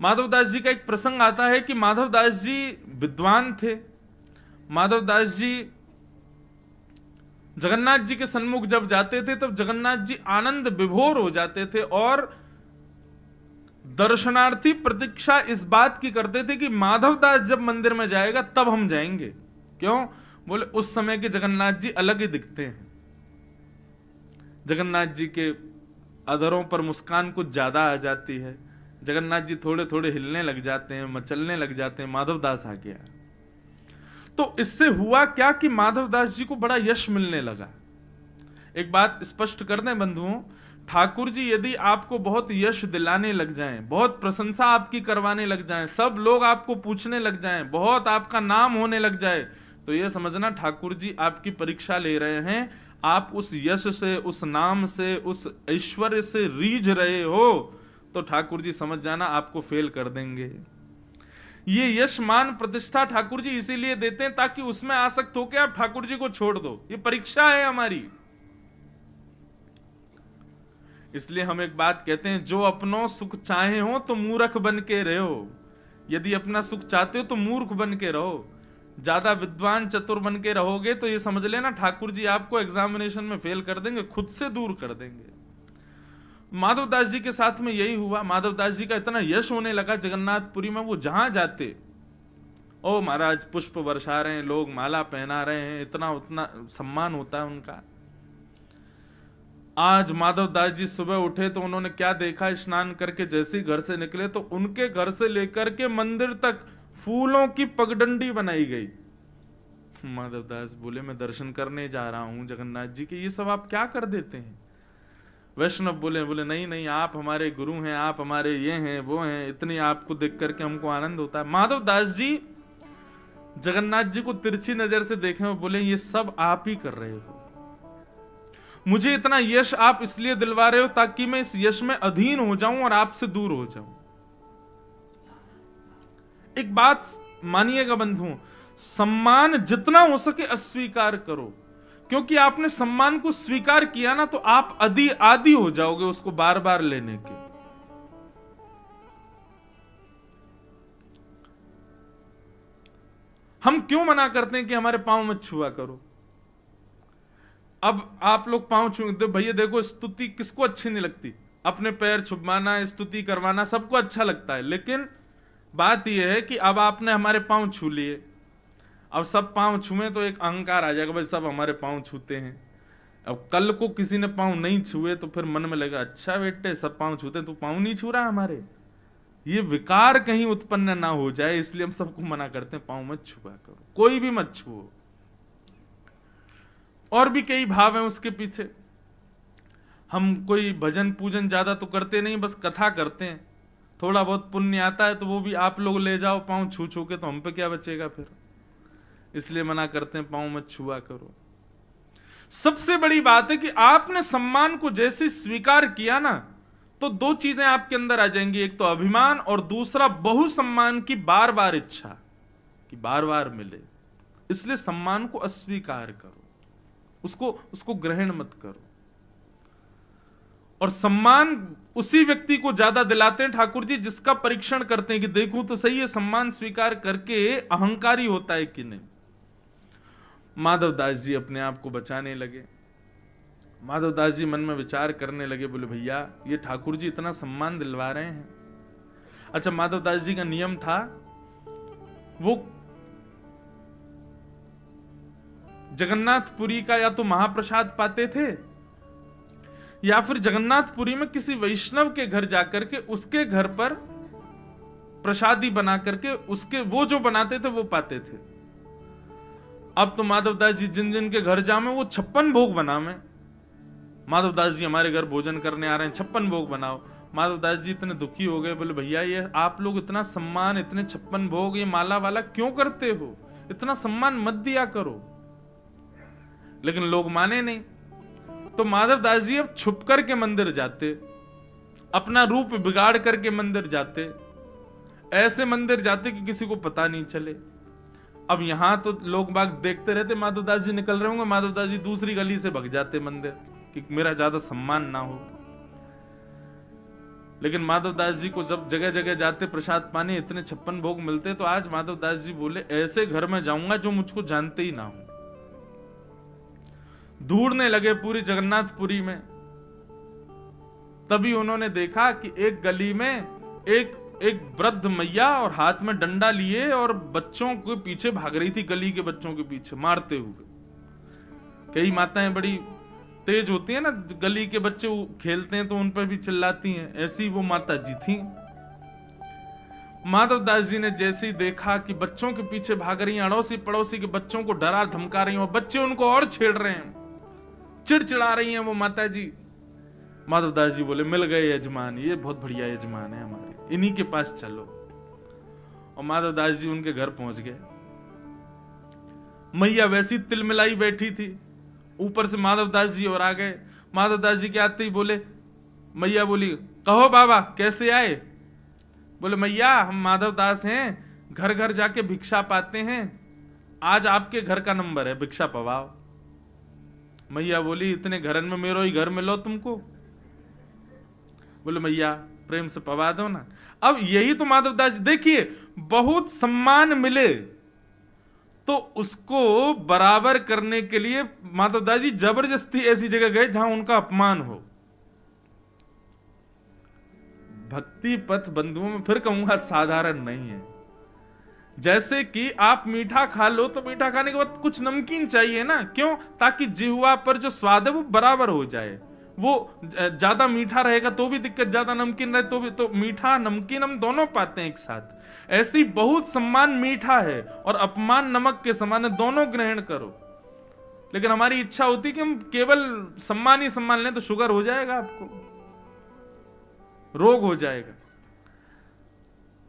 माधवदास जी का एक प्रसंग आता है कि माधवदास जी विद्वान थे। माधवदास जी जगन्नाथ जी के सन्मुख जब जाते थे तब जगन्नाथ जी आनंद विभोर हो जाते थे और दर्शनार्थी प्रतीक्षा इस बात की करते थे कि माधवदास जब मंदिर में जाएगा तब हम जाएंगे। क्यों? बोले उस समय के जगन्नाथ जी अलग ही दिखते हैं। जगन्नाथ जी के अधरों पर मुस्कान कुछ ज्यादा आ जाती है, जगन्नाथ जी थोड़े थोड़े हिलने लग जाते हैं, मचलने लग जाते हैं, माधवदास आ गया। तो इससे हुआ क्या कि माधवदास जी को बड़ा यश मिलने लगा। एक बात स्पष्ट कर दें बंधुओं, ठाकुर जी यदि आपको बहुत यश दिलाने लग जाएं, बहुत प्रशंसा आपकी करवाने लग जाएं, सब लोग आपको पूछने लग जाएं, बहुत आपका नाम होने लग जाए, तो यह समझना ठाकुर जी आपकी परीक्षा ले रहे हैं। आप उस यश से, उस नाम से, उस ऐश्वर्य से रीझ रहे हो तो ठाकुर जी समझ जाना आपको फेल कर देंगे। ये यश मान प्रतिष्ठा ठाकुर जी इसीलिए देते हैं ताकि उसमें आसक्त होकर आप ठाकुर जी को छोड़ दो। ये परीक्षा है हमारी। इसलिए हम एक बात कहते हैं, जो अपनो सुख चाहे हो तो मूर्ख बन के रहो। यदि अपना सुख चाहते हो तो मूर्ख बन के रहो। ज्यादा विद्वान चतुर बन के रहोगे तो ये समझ लेना ठाकुर जी आपको एग्जामिनेशन में फेल कर देंगे, खुद से दूर कर देंगे। माधवदास जी के साथ में यही हुआ। माधवदास जी का इतना यश होने लगा जगन्नाथपुरी में, वो जहां जाते ओ महाराज पुष्प बरसा रहे हैं, लोग माला पहना रहे हैं, इतना उतना सम्मान होता है उनका। आज माधवदास जी सुबह उठे तो उन्होंने क्या देखा, स्नान करके जैसे ही घर से निकले तो उनके घर से लेकर के मंदिर तक फूलों की पगडंडी बनाई गई। माधवदास बोले मैं दर्शन करने जा रहा हूं जगन्नाथ जी के, ये सब आप क्या कर देते हैं? वैष्णव बोले नहीं नहीं, आप हमारे गुरु हैं, आप हमारे ये हैं वो हैं, इतनी आपको देख करके हमको आनंद होता है। माधवदास जी जगन्नाथ जी को तिरछी नजर से देखे और बोले ये सब आप ही कर रहे हो, मुझे इतना यश आप इसलिए दिलवा रहे हो ताकि मैं इस यश में अधीन हो जाऊं और आपसे दूर हो जाऊं। एक बात मानिएगा बंधुओं, सम्मान जितना हो सके अस्वीकार करो, क्योंकि आपने सम्मान को स्वीकार किया ना तो आप आदी हो जाओगे उसको बार बार लेने के। हम क्यों मना करते हैं कि हमारे पांव मत छुआ करो? अब आप लोग पांव छू तो भैया देखो, स्तुति किसको अच्छी नहीं लगती? अपने पैर छुपाना, स्तुति करवाना सबको अच्छा लगता है, लेकिन बात यह है कि अब आपने हमारे पांव छू लिए, अब सब पांव छुए तो एक अहंकार आ जाएगा, भाई सब हमारे पांव छूते हैं। अब कल को किसी ने पांव नहीं छुए तो फिर मन में लगा अच्छा बेटे सब पांव छूते हैं, तो पांव नहीं छू रहा हमारे। ये विकार कहीं उत्पन्न ना हो जाए, इसलिए हम सबको मना करते हैं पांव मत छुआ करो, कोई भी मत छुओ। और भी कई भाव हैं उसके पीछे। हम कोई भजन पूजन ज्यादा तो करते नहीं, बस कथा करते हैं, थोड़ा बहुत पुण्य आता है तो वो भी आप लोग ले जाओ पांव छू छू के, तो हम पे क्या बचेगा फिर? इसलिए मना करते हैं पांव मत छुआ करो। सबसे बड़ी बात है कि आपने सम्मान को जैसे स्वीकार किया ना तो दो चीजें आपके अंदर आ जाएंगी, एक तो अभिमान और दूसरा बहु सम्मान की बार बार इच्छा कि बार बार मिले। इसलिए सम्मान को अस्वीकार करो, उसको ग्रहण मत करो। और सम्मान उसी व्यक्ति को ज्यादा दिलाते हैं ठाकुर जी जिसका परीक्षण करते हैं कि देखूं तो सही है सम्मान स्वीकार करके अहंकारी होता है कि नहीं। माधवदास जी अपने आप को बचाने लगे। माधवदास जी मन में विचार करने लगे, बोले भैया ये ठाकुर जी इतना सम्मान दिलवा रहे हैं। अच्छा, माधवदास जी का नियम था, वो जगन्नाथपुरी का या तो महाप्रसाद पाते थे या फिर जगन्नाथपुरी में किसी वैष्णव के घर जाकर के उसके घर पर प्रसादी बना करके उसके वो जो बनाते थे वो पाते थे। अब तो माधवदास जी जिन जिन के घर जामे वो 56 भोग बनावे। माधवदास जी हमारे घर भोजन करने आ रहे हैं, 56 भोग बनाओ। माधवदास जी इतने दुखी हो गए, बोले भैया ये आप लोग इतना सम्मान, इतने 56 भोग, ये माला वाला क्यों करते हो? इतना सम्मान मत दिया करो। लेकिन लोग माने नहीं, तो माधवदास जी अब छुप करके मंदिर जाते, अपना रूप बिगाड़ करके मंदिर जाते, ऐसे मंदिर जाते कि किसी को पता नहीं चले। अब यहां तो लोग बाग देखते रहते, माधवदास जी निकल रहे होंगे, माधवदास जी दूसरी गली से भग जाते मंदिर कि मेरा ज्यादा सम्मान ना हो। लेकिन माधवदास जी को जब जगह जगह जाते प्रसाद पाने इतने 56 भोग मिलते, तो आज माधवदास जी बोले ऐसे घर में जाऊंगा जो मुझको जानते ही ना हो। ढूंढने लगे पूरी जगन्नाथपुरी में। तभी उन्होंने देखा कि एक गली में एक वृद्ध मैया और हाथ में डंडा लिए और बच्चों के पीछे भाग रही थी, गली के बच्चों के पीछे मारते हुए। कई माताएं बड़ी तेज होती है ना, गली के बच्चे खेलते हैं तो उन पर भी चिल्लाती हैं, ऐसी वो माता जी थी। माधवदास जी ने जैसे ही देखा कि बच्चों के पीछे भाग रही हैं, अड़ोसी पड़ोसी के बच्चों को डरा धमका रही हैं और बच्चे उनको और छेड़ रहे हैं, चिड़चिड़ा रही हैं वो माता जी। माधवदास जी बोले मिल गए यजमान, ये बहुत बढ़िया यजमान है हमारे, इन्हीं के पास चलो। और माधवदास जी उनके घर पहुंच गए। मैया वैसी तिलमिलाई बैठी थी, ऊपर से माधवदास जी और आ गए। माधवदास जी के आते ही बोले, मैया बोली कहो बाबा कैसे आए? बोले मैया हम माधवदास हैं, घर घर जाके भिक्षा पाते हैं, आज आपके घर का नंबर है, भिक्षा पवाओ। मैया बोली इतने घरन में मेरो ही घर मिलो तुमको। बोले मैया प्रेम से पवा दो ना। अब यही तो माधवदास जी, देखिए बहुत सम्मान मिले तो उसको बराबर करने के लिए माधवदास जी जबरदस्ती ऐसी जगह गए जहां उनका अपमान हो। भक्ति पथ बंधुओं में फिर कहूंगा साधारण नहीं है। जैसे कि आप मीठा खा लो तो मीठा खाने के बाद कुछ नमकीन चाहिए ना, क्यों? ताकि जिह्वा पर जो स्वाद है वो बराबर हो जाए। वो ज्यादा मीठा रहेगा तो भी दिक्कत, ज्यादा नमकीन रहे तो भी, तो मीठा नमकीन हम दोनों पाते हैं एक साथ। ऐसी बहुत सम्मान मीठा है और अपमान नमक के समान है, दोनों ग्रहण करो। लेकिन हमारी इच्छा होती कि हम केवल सम्मान ही सम्मान लें तो शुगर हो जाएगा, आपको रोग हो जाएगा।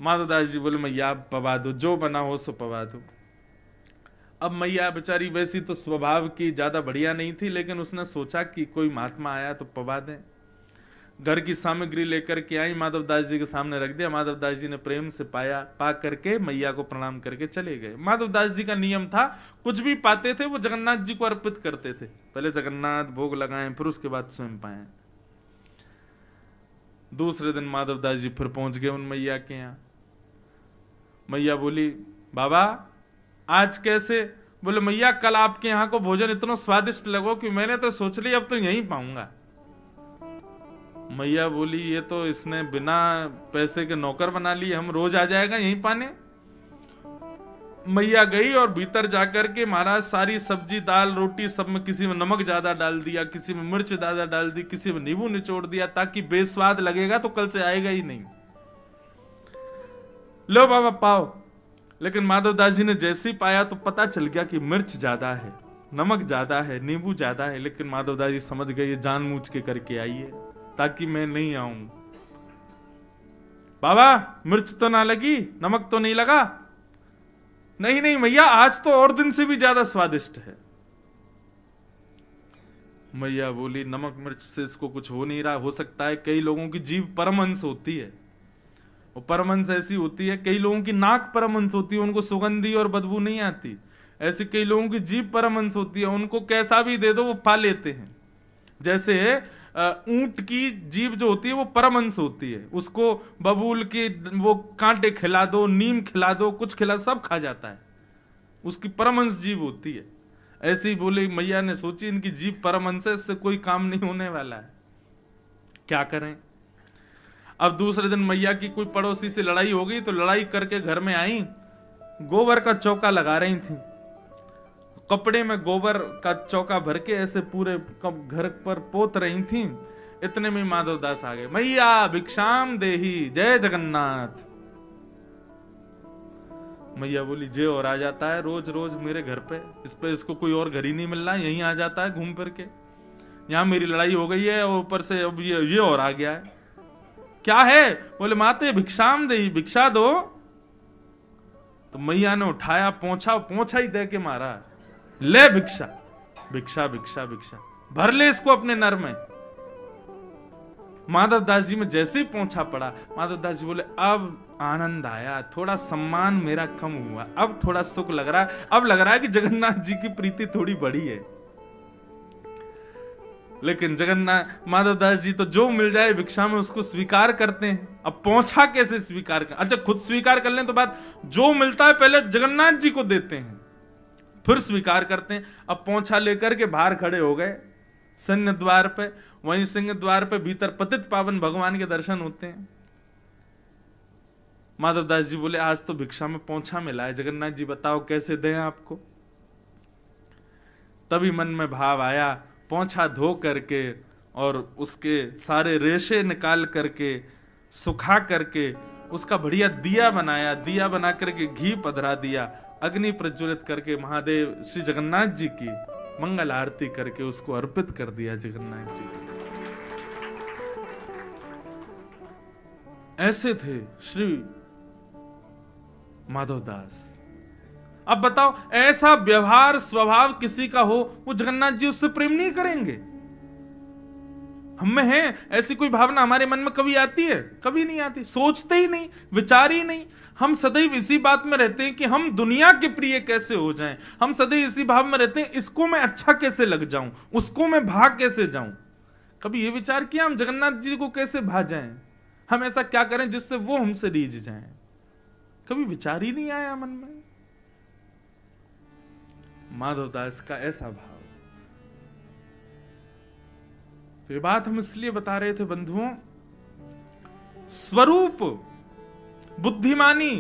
माधवदास जी बोले मैया आप पवा दो, जो बना हो सो पवा दो। अब मैया बेचारी वैसी तो स्वभाव की ज्यादा बढ़िया नहीं थी, लेकिन उसने सोचा कि कोई महात्मा आया तो पवा दें। घर की सामग्री लेकर के आई, माधवदास जी के सामने रख दिया। माधवदास जी ने प्रेम से पाया, पा करके मैया को प्रणाम करके चले गए। माधवदास जी का नियम था कुछ भी पाते थे वो जगन्नाथ जी को अर्पित करते थे, पहले जगन्नाथ भोग लगाएं फिर उसके बाद स्वयं पाएं। दूसरे दिन माधवदास जी फिर पहुंच गए उन मैया के यहाँ। मैया बोली बाबा आज कैसे? बोले मैया कल आपके यहाँ को भोजन इतना स्वादिष्ट लगो कि मैंने तो सोच लिया अब तो यहीं पाऊंगा। मैया बोली ये तो इसने बिना पैसे के नौकर बना लिए, हम रोज आ जाएगा यहीं पाने। मैया गई और भीतर जाकर के महाराज सारी सब्जी दाल रोटी सब में किसी में नमक ज्यादा डाल दिया, किसी में मिर्च ज्यादा डाल दी, किसी में नींबू निचोड़ दिया, ताकि बेस्वाद लगेगा तो कल से आएगा ही नहीं। लो बाबा पाओ। लेकिन माधवदास जी ने जैसे ही पाया तो पता चल गया कि मिर्च ज्यादा है, नमक ज्यादा है, नींबू ज्यादा है। लेकिन माधवदास जी समझ गए ये जानबूझ के करके आई है ताकि मैं नहीं आऊं। बाबा मिर्च तो ना लगी, नमक तो नहीं लगा? नहीं नहीं मैया आज तो और दिन से भी ज्यादा स्वादिष्ट है। मैया बोली नमक मिर्च से इसको कुछ हो नहीं रहा, हो सकता है कई लोगों की जीभ परमहंस होती है, और परमहंस ऐसी होती है, कई लोगों की नाक परमहंस होती है, उनको सुगंधी और बदबू नहीं आती। ऐसे कई लोगों की जीभ परमहंस होती है, उनको कैसा भी दे दो वो पा लेते हैं। जैसे ऊंट की जीभ जो होती है वो परमहंस होती है, उसको बबूल के वो कांटे खिला दो, नीम खिला दो, कुछ खिला, सब खा जाता है, उसकी परमहंस जीभ होती है। ऐसे ही बोले मैया ने सोची इनकी जीभ परमहंस है, इससे कोई काम नहीं होने वाला है, क्या करें। अब दूसरे दिन मैया की कोई पड़ोसी से लड़ाई हो गई, तो लड़ाई करके घर में आई, गोबर का चौका लगा रही थी, कपड़े में गोबर का चौका भर के ऐसे पूरे घर पर पोत रही थी। इतने में माधवदास आ गए, मैया भिक्षाम देही, जय जगन्नाथ। मैया बोली जय और आ जाता है रोज रोज मेरे घर पे, इस पे इसको कोई और घर ही नहीं मिल रहा, यहीं आ जाता है घूम फिर के। यहाँ मेरी लड़ाई हो गई है और ऊपर से अब ये और आ गया है, क्या है? बोले माते भिक्षाम देही, भिक्षा दो। तो मैया ने उठाया पोंछा ही दे के मारा, ले भिक्षा भिक्षा भिक्षा भिक्षा, भर ले इसको अपने नर में। माधवदास जी में जैसे ही पोंछा पड़ा, माधवदास जी बोले अब आनंद आया, थोड़ा सम्मान मेरा कम हुआ, अब थोड़ा सुख लग रहा है, अब लग रहा है कि जगन्नाथ जी की प्रीति थोड़ी बढ़ी है। लेकिन जगन्नाथ माधवदास जी तो जो मिल जाए भिक्षा में उसको स्वीकार करते हैं। अब पहुंचा कैसे स्वीकार कर, अच्छा खुद स्वीकार कर लें तो बात, जो मिलता है पहले जगन्नाथ जी को देते हैं फिर स्वीकार करते हैं। अब पहुंचा लेकर के बाहर खड़े हो गए सिंह द्वार पे, वहीं सिंह द्वार पे भीतर पतित पावन भगवान के दर्शन होते हैं। माधवदास जी बोले आज तो भिक्षा में पहुंचा मिला है, जगन्नाथ जी बताओ कैसे दें आपको। तभी मन में भाव आया, पहुंचा धो करके और उसके सारे रेशे निकाल करके सुखा करके उसका बढ़िया दिया बनाया, दिया बना करके घी पधरा दिया, अग्नि प्रज्वलित करके महादेव श्री जगन्नाथ जी की मंगल आरती करके उसको अर्पित कर दिया जगन्नाथ जी। ऐसे थे श्री माधवदास। अब बताओ ऐसा व्यवहार स्वभाव किसी का हो, वो जगन्नाथ जी उससे प्रेम नहीं करेंगे? हम में है ऐसी कोई भावना? हमारे मन में कभी आती है? कभी नहीं आती, सोचते ही नहीं, विचार ही नहीं। हम सदैव इसी बात में रहते हैं कि हम दुनिया के प्रिय कैसे हो जाएं। हम सदैव इसी भाव में रहते हैं इसको मैं अच्छा कैसे लग जाऊं, उसको मैं भा कैसे जाऊं। कभी ये विचार किया हम जगन्नाथ जी को कैसे भा जाएं, हम ऐसा क्या करें जिससे वो हमसे रीझ जाएं? कभी विचार ही नहीं आया मन में। माधवदास का ऐसा भाव। तो ये बात हम इसलिए बता रहे थे बंधुओं, स्वरूप, बुद्धिमानी,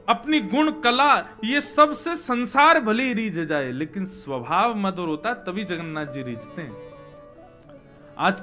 अपनी गुण कला, ये सब से संसार भले ही रीझ जाए, लेकिन स्वभाव मधुर होता तभी जगन्नाथ जी रीझते हैं। आज